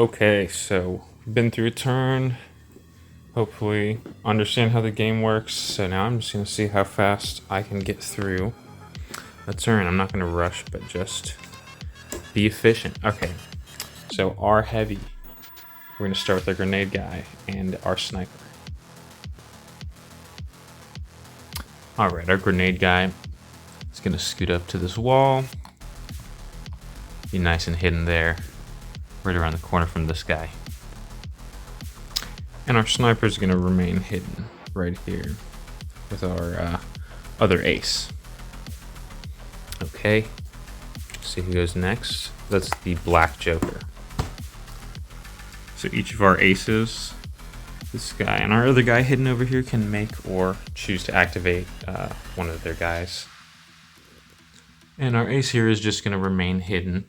Okay, so been through a turn. Hopefully understand how the game works. So now I'm just gonna see how fast I can get through a turn. I'm not gonna rush, but just be efficient. Okay, so our heavy. We're gonna start with our grenade guy and our sniper. All right, our grenade guy is gonna scoot up to this wall. Be nice and hidden there, right around the corner from this guy. And our sniper is gonna remain hidden right here with our other ace. Okay, let's see who goes next. That's the black joker. So each of our aces, this guy and our other guy hidden over here, can make or choose to activate one of their guys. And our ace here is just gonna remain hidden.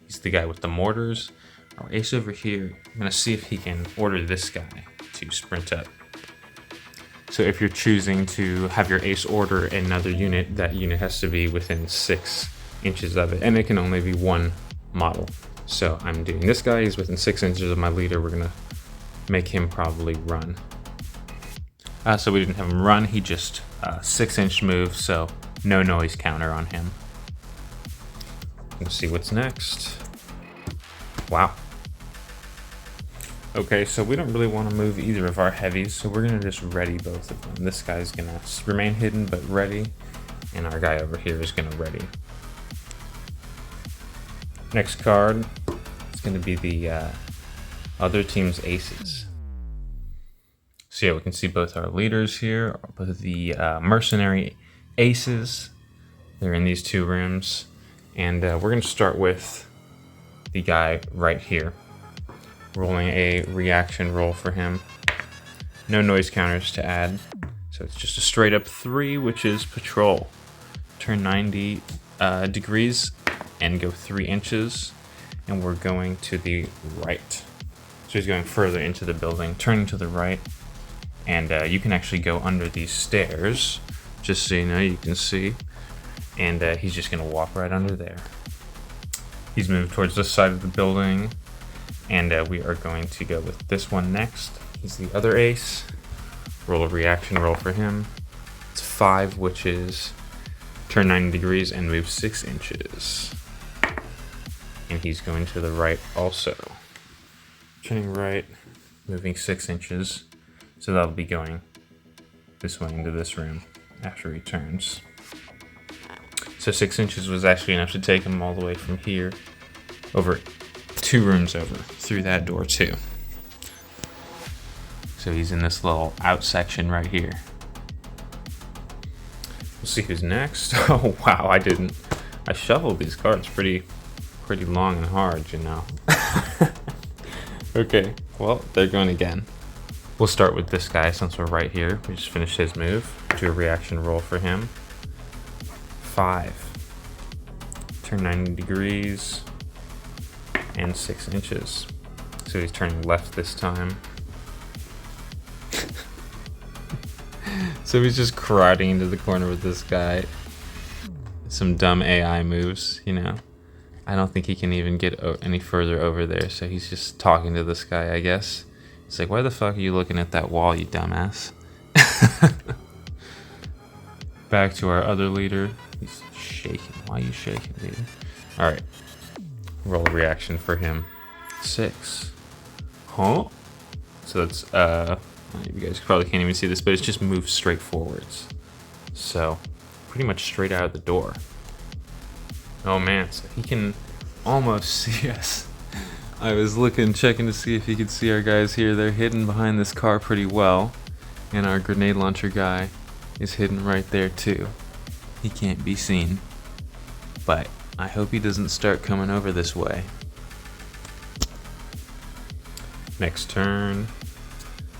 He's the guy with the mortars. Our ace over here, I'm gonna see if he can order this guy to sprint up. So if you're choosing to have your ace order another unit, that unit has to be within 6 inches of it, and it can only be one model. So I'm doing this guy, he's within 6 inches of my leader. We're gonna make him probably run. So we didn't have him run, he just 6-inch move, so no noise counter on him. Let's see what's next. Wow. Okay, so we don't really want to move either of our heavies, so we're gonna just ready both of them. This guy's gonna remain hidden but ready, and our guy over here is gonna ready. Next card is gonna be the other team's aces. So yeah, we can see both our leaders here, both of the mercenary aces. They're in these 2 rooms. And we're going to start with the guy right here. Rolling a reaction roll for him. No noise counters to add. So it's just a straight up 3, which is patrol. Turn 90 degrees and go 3 inches. And we're going to the right. So he's going further into the building, turning to the right. And you can actually go under these stairs. Just so you know, you can see. And he's just gonna walk right under there. He's moved towards this side of the building, and we are going to go with this one next. He's the other ace. Roll a reaction roll for him. It's 5, which is turn 90 degrees and move 6 inches. And he's going to the right also. Turning right, moving 6 inches. So that'll be going this way into this room after he turns. So 6 inches was actually enough to take him all the way from here over 2 rooms over through that door too. So he's in this little out section right here. We'll see who's next. Oh wow, I shuffled these cards pretty long and hard, you know. Okay, well, they're going again. We'll start with this guy since we're right here. We just finished his move. Do a reaction roll for him. 5. Turn 90 degrees and 6 inches. So he's turning left this time. So he's just karate into the corner with this guy. Some dumb AI moves, you know. I don't think he can even get any further over there, so he's just talking to this guy, I guess. He's like, why the fuck are you looking at that wall, you dumbass? Back to our other leader. He's shaking. Why are you shaking, dude? Alright. Roll a reaction for him. 6. Huh? So that's, you guys probably can't even see this, but it's just moves straight forwards. So, pretty much straight out of the door. Oh man, so he can almost see us. I was checking to see if he could see our guys here. They're hidden behind this car pretty well. And our grenade launcher guy is hidden right there too. He can't be seen. But I hope he doesn't start coming over this way. Next turn.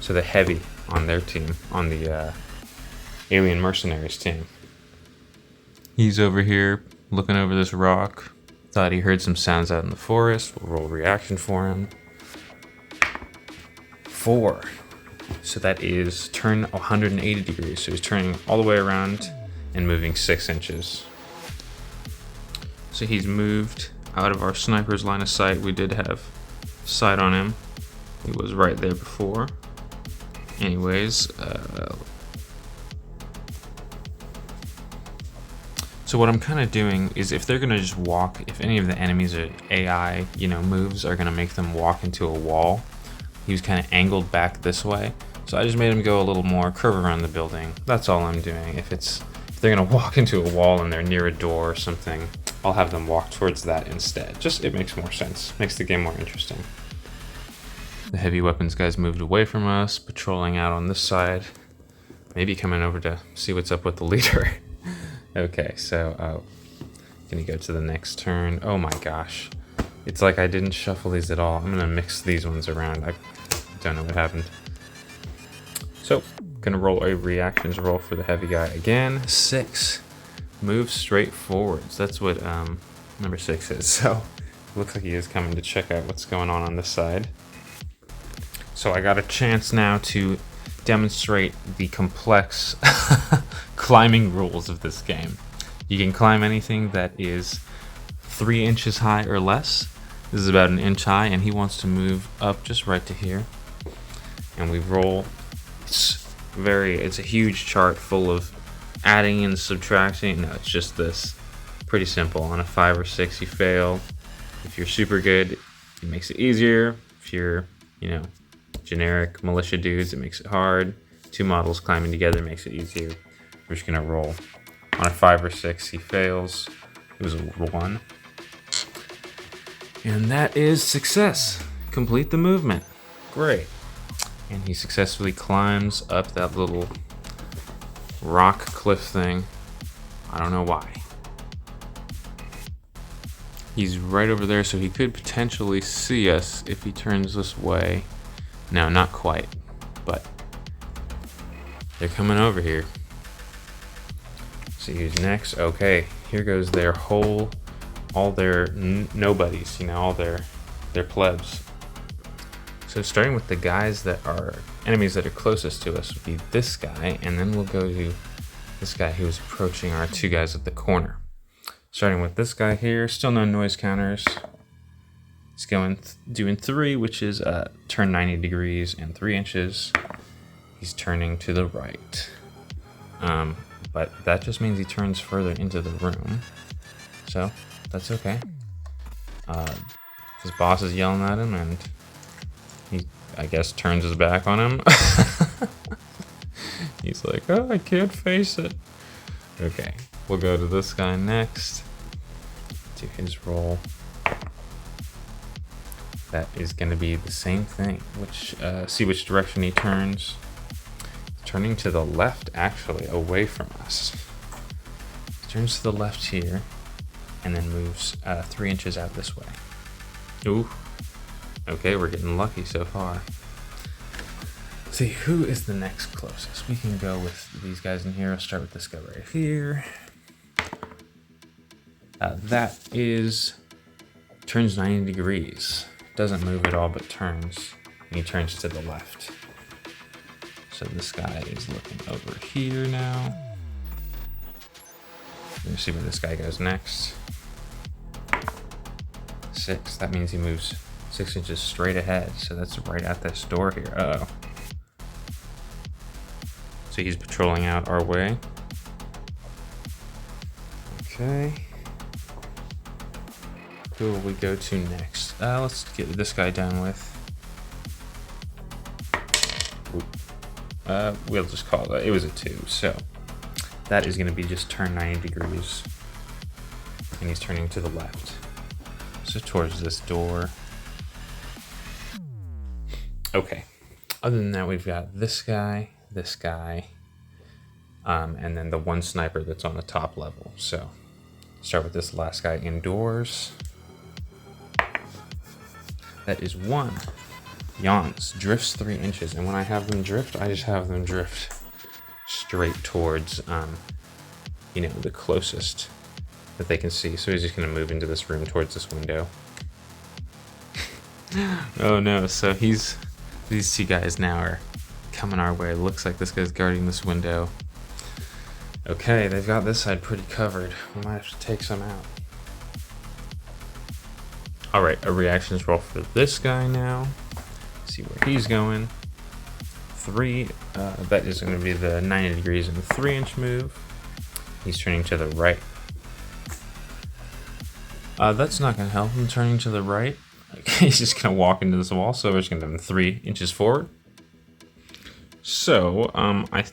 So the heavy on their team, on the alien mercenaries team. He's over here looking over this rock. Thought he heard some sounds out in the forest. We'll roll reaction for him. 4. So that is turn 180 degrees. So he's turning all the way around and moving 6 inches. So he's moved out of our sniper's line of sight. We did have sight on him. He was right there before. Anyways, so what I'm kind of doing is, if they're gonna just walk, if any of the enemies or AI, moves are gonna make them walk into a wall, he was kind of angled back this way. So I just made him go a little more, curve around the building. That's all I'm doing. If they're gonna walk into a wall and they're near a door or something, I'll have them walk towards that instead. It makes more sense. Makes the game more interesting. The heavy weapons guys moved away from us, patrolling out on this side. Maybe coming over to see what's up with the leader. Okay, so gonna go to the next turn. Oh my gosh. It's like I didn't shuffle these at all. I'm gonna mix these ones around. I don't know what happened. So, gonna roll a reactions roll for the heavy guy again. 6. Move straight forwards. That's what number 6 is. So, looks like he is coming to check out what's going on this side. So I got a chance now to demonstrate the complex climbing rules of this game. You can climb anything that is 3 inches high or less. This is about 1 inch high, and he wants to move up just right to here. And we roll. It's a huge chart full of adding and subtracting. No, it's just this. Pretty simple. On a 5 or 6, you fail. If you're super good, it makes it easier. If you're, generic militia dudes, it makes it hard. 2 models climbing together makes it easier. We're just gonna roll. On a 5 or 6, he fails. It was a 1. And that is success. Complete the movement. Great. And he successfully climbs up that little rock cliff thing. I don't know why. He's right over there, so he could potentially see us if he turns this way. No, not quite, but they're coming over here. See who's next. Okay, here goes all their nobodies, all their plebs. So starting with the guys that are enemies that are closest to us would be this guy, and then we'll go to this guy who's approaching our 2 guys at the corner. Starting with this guy here, still no noise counters. He's doing 3, which is turn 90 degrees and 3 inches. He's turning to the right. But that just means he turns further into the room. So that's okay. His boss is yelling at him, and he, I guess, turns his back on him. He's like, oh, I can't face it. Okay, we'll go to this guy next. Do his roll. That is going to be the same thing. See which direction he turns. Turning to the left, actually, away from us. He turns to the left here, and then moves 3 inches out this way. Ooh. Okay, we're getting lucky so far. Let's see, who is the next closest? We can go with these guys in here. I'll start with this guy right here. That turns 90 degrees. Doesn't move at all, but turns. And he turns to the left. So this guy is looking over here now. Let's see where this guy goes next. 6. That means he moves 6 inches straight ahead. So that's right at this door here. Uh-oh. So he's patrolling out our way. Okay. Who will we go to next? Let's get this guy done with. We'll just call it. It was a 2, so that is going to be just turn 90 degrees, and he's turning to the left, so towards this door. Okay. Other than that, we've got this guy, and then the 1 sniper that's on the top level. So start with this last guy indoors. That is 1. Yawns, drifts 3 inches, and when I have them drift, I just have them drift straight towards, the closest that they can see. So he's just gonna move into this room towards this window. Oh no! So these 2 guys now are coming our way. It looks like this guy's guarding this window. Okay, they've got this side pretty covered. We might have to take some out. All right, a reactions roll for this guy now. See where he's going. 3, that is going to be the 90 degrees and 3-inch move. He's turning to the right. That's not going to help him turning to the right. He's just going to walk into this wall, so we're just going to have him 3 inches forward. So, I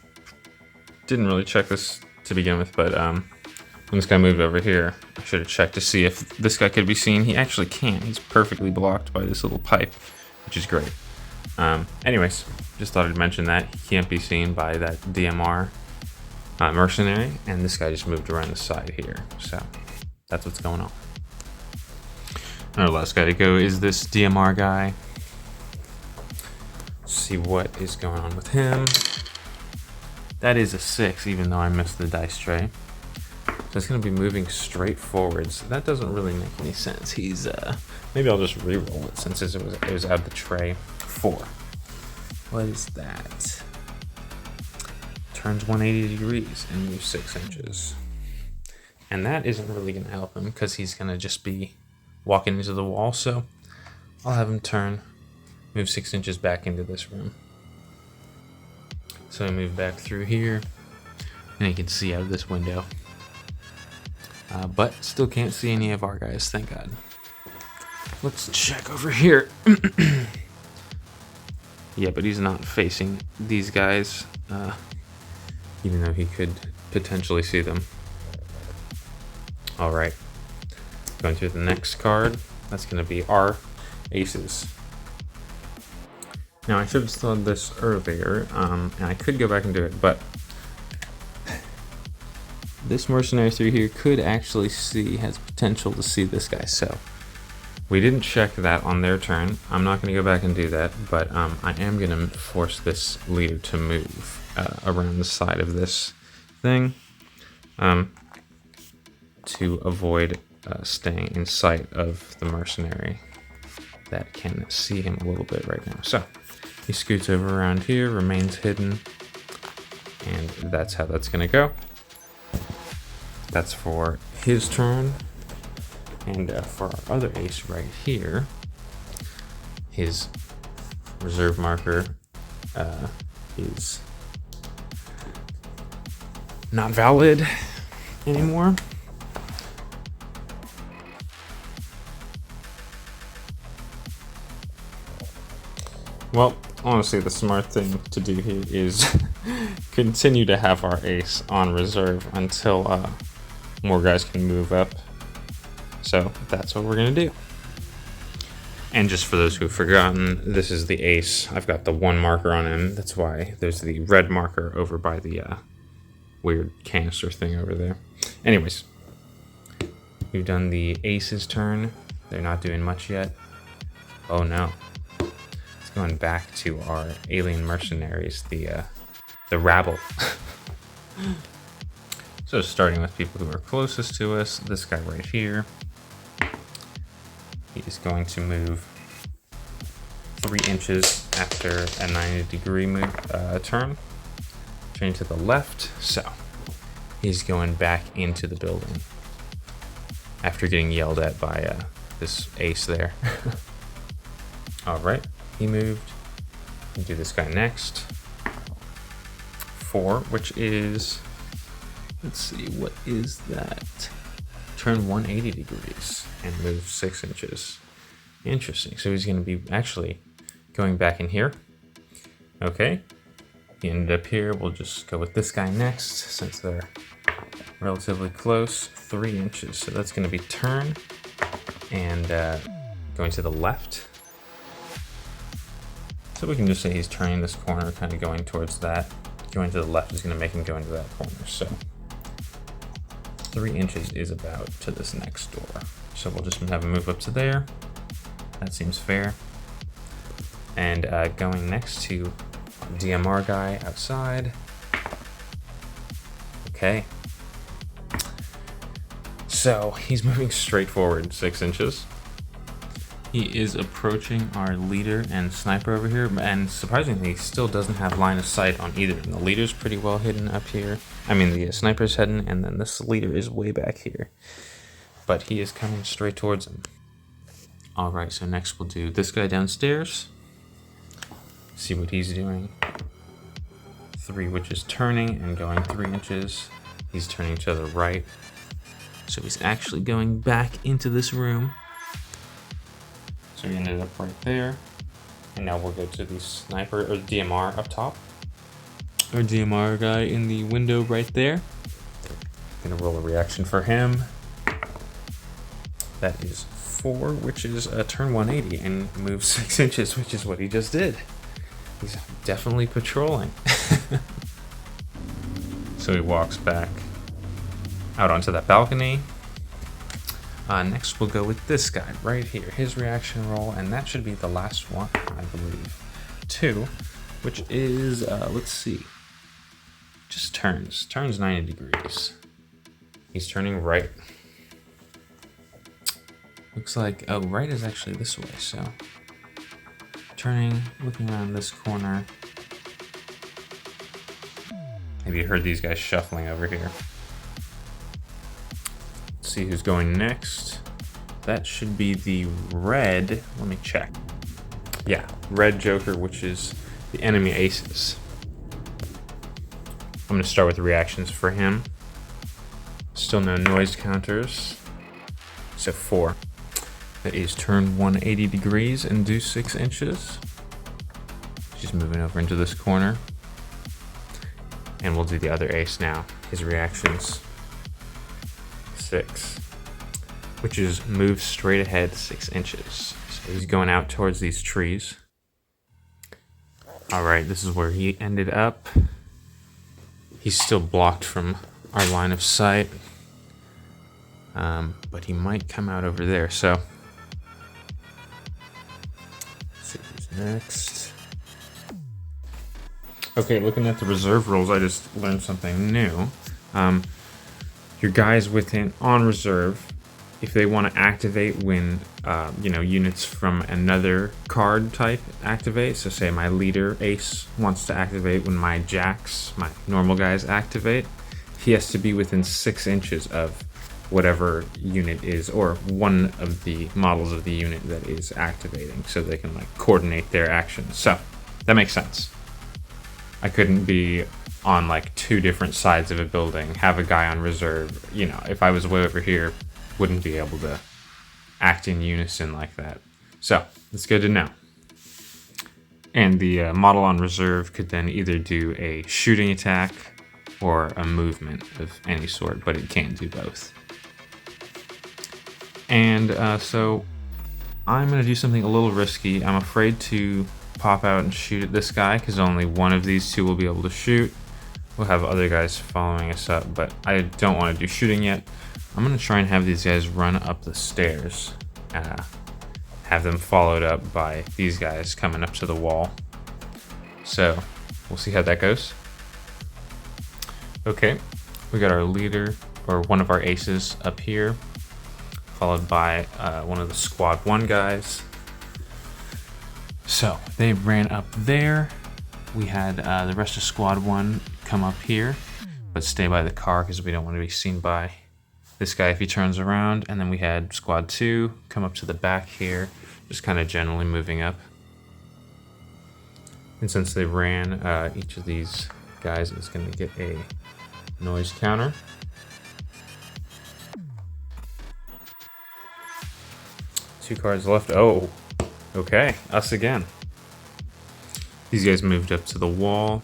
didn't really check this to begin with, but when this guy moved over here, I should have checked to see if this guy could be seen. He actually can't. He's perfectly blocked by this little pipe, which is great. Anyways, just thought I'd mention that. He can't be seen by that DMR mercenary, and this guy just moved around the side here. So, that's what's going on. Our last guy to go is this DMR guy. See what is going on with him. That is a 6, even though I missed the dice tray. So it's going to be moving straight forwards. So that doesn't really make any sense. He's maybe I'll just re-roll it since it was out of the tray. 4. What is that? Turns 180 degrees and moves 6 inches. And that isn't really going to help him because he's going to just be walking into the wall. So I'll have him turn, move 6 inches back into this room. So I move back through here, and you can see out of this window. But still can't see any of our guys, thank God. Let's check over here. Yeah, but he's not facing these guys, even though he could potentially see them. All right, going through the next card. That's going to be our aces. Now, I should have still done this earlier, and I could go back and do it, but this mercenary through here could actually has potential to see this guy, so we didn't check that on their turn. I'm not going to go back and do that, but I am going to force this leader to move around the side of this thing to avoid staying in sight of the mercenary that can see him a little bit right now. So he scoots over around here, remains hidden, and that's how that's going to go. That's for his turn. And for our other ace right here, his reserve marker is not valid anymore. Well, honestly, the smart thing to do here is continue to have our ace on reserve until more guys can move up. So that's what we're going to do. And just for those who've forgotten, this is the ace. I've got the 1 marker on him. That's why there's the red marker over by the weird canister thing over there. Anyways, we've done the ace's turn. They're not doing much yet. Oh no. It's going back to our alien mercenaries, the rabble. So starting with people who are closest to us, this guy right here. He's going to move 3 inches after a 90 degree move turn. Turning to the left, so he's going back into the building after getting yelled at by this ace there. All right, he moved. We'll do this guy next. 4, which is, let's see, what is that? Turn 180 degrees and move 6 inches. Interesting. So he's going to be actually going back in here. Okay. He ended up here. We'll just go with this guy next since they're relatively close. 3 inches. So that's going to be turn and going to the left. So we can just say he's turning this corner, kind of going towards that. Going to the left is going to make him go into that corner. So 3 inches is about to this next door. So we'll just have him move up to there. That seems fair. And going next to DMR guy outside. Okay. So he's moving straight forward 6 inches. He is approaching our leader and sniper over here, and surprisingly, he still doesn't have line of sight on either. And the leader's pretty well hidden up here. I mean, the sniper's hidden, and then this leader is way back here. But he is coming straight towards him. All right, so next we'll do this guy downstairs. See what he's doing. 3, which is turning and going 3 inches. He's turning to the right. So he's actually going back into this room. So he ended up right there. And now we'll go to the sniper or DMR up top. Our DMR guy in the window right there. Gonna roll a reaction for him. That is 4, which is a turn 180 and moves 6 inches, which is what he just did. He's definitely patrolling. So he walks back out onto that balcony. Next we'll go with this guy right here. His reaction roll, and that should be the last one, I believe. 2, which is, let's see. Just turns 90 degrees. He's turning right. Looks like, oh, right is actually this way, so. Turning, looking around this corner. Maybe you heard these guys shuffling over here. Let's see who's going next. That should be the red, let me check. Yeah, red Joker, which is the enemy aces. I'm gonna start with the reactions for him. Still no noise counters. So 4. That is turn 180 degrees and do 6 inches. She's moving over into this corner. And we'll do the other ace now. His reactions. 6. Which is move straight ahead 6 inches. So he's going out towards these trees. Alright, this is where he ended up. He's still blocked from our line of sight. But he might come out over there, so. Let's see who's next. Okay, looking at the reserve rules, I just learned something new. Your guys within on reserve, if they want to activate when units from another card type activate, so say my leader ace wants to activate when my jacks, my normal guys activate, he has to be within 6 inches of whatever unit is, or one of the models of the unit that is activating, so they can like coordinate their actions. So that makes sense. I couldn't be on like 2 different sides of a building, have a guy on reserve. You know, if I was way over here, wouldn't be able to act in unison like that. So it's good to know. And the model on reserve could then either do a shooting attack or a movement of any sort, but it can't do both. And so I'm going to do something a little risky. I'm afraid to pop out and shoot at this guy because only one of these 2 will be able to shoot. We'll have other guys following us up, but I don't want to do shooting yet. I'm going to try and have these guys run up the stairs. Have them followed up by these guys coming up to the wall. So we'll see how that goes. Okay, we got our leader, or one of our aces up here, followed by one of the squad 1 guys. So they ran up there. We had the rest of squad 1 come up here, but stay by the car because we don't want to be seen by this guy if he turns around. And then we had squad 2 come up to the back here, just kind of generally moving up. And since they ran, each of these guys is going to get a noise counter. Two cards left. Oh, okay, us again. These guys moved up to the wall.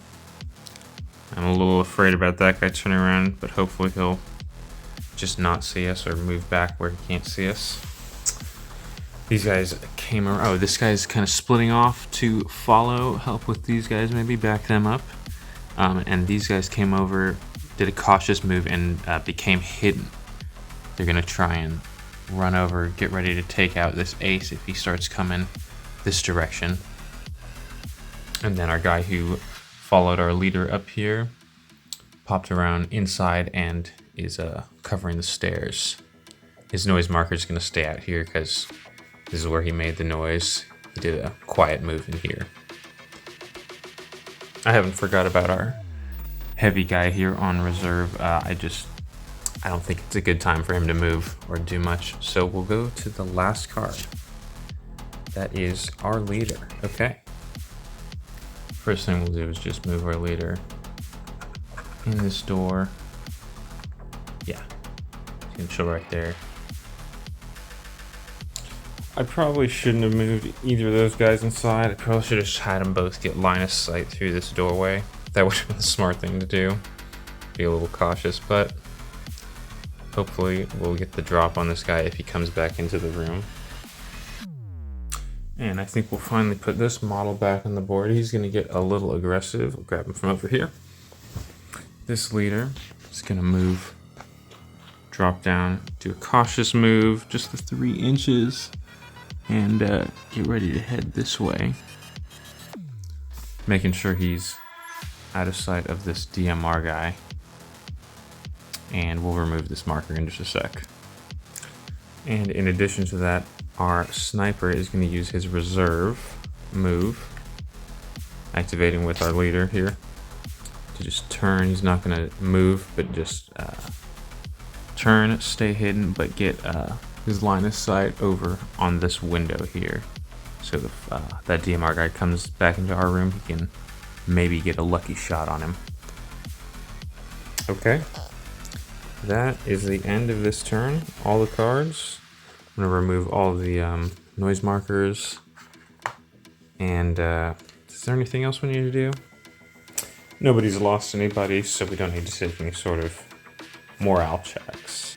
I'm a little afraid about that guy turning around, but hopefully he'll just not see us or move back where he can't see us. These guys came around. Oh, this guy's kind of splitting off to follow, help with these guys, maybe back them up. And these guys came over, did a cautious move, and became hidden. They're gonna try and run over, get ready to take out this ace if he starts coming this direction. And then our guy who followed our leader up here popped around inside and is covering the stairs. His noise marker is going to stay out here because this is where he made the noise. He did a quiet move in here. I haven't forgot about our heavy guy here on reserve. I don't think it's a good time for him to move or do much. So we'll go to the last card. that is our leader. Okay. First thing we'll do is just move our leader in this door. Yeah, it's gonna show right there. I probably shouldn't have moved either of those guys inside. I probably should have just had them both get line of sight through this doorway. That would have been the smart thing to do. Be a little cautious, but hopefully we'll get the drop on this guy if he comes back into the room. And I think we'll finally put this model back on the board. He's gonna get a little aggressive. I'll grab him from over here. This leader is gonna move, drop down, do a cautious move, just the 3 inches, and get ready to head this way. Making sure he's out of sight of this DMR guy. And we'll remove this marker in just a sec. And in addition to that, our sniper is going to use his reserve move, activating with our leader here, to just turn. He's not going to move, but just turn, stay hidden, but get his line of sight over on this window here. So if that DMR guy comes back into our room, he can maybe get a lucky shot on him. Okay. That is the end of this turn. All the cards. I'm going to remove all the noise markers. And is there anything else we need to do? Nobody's lost anybody, so we don't need to take any sort of morale checks.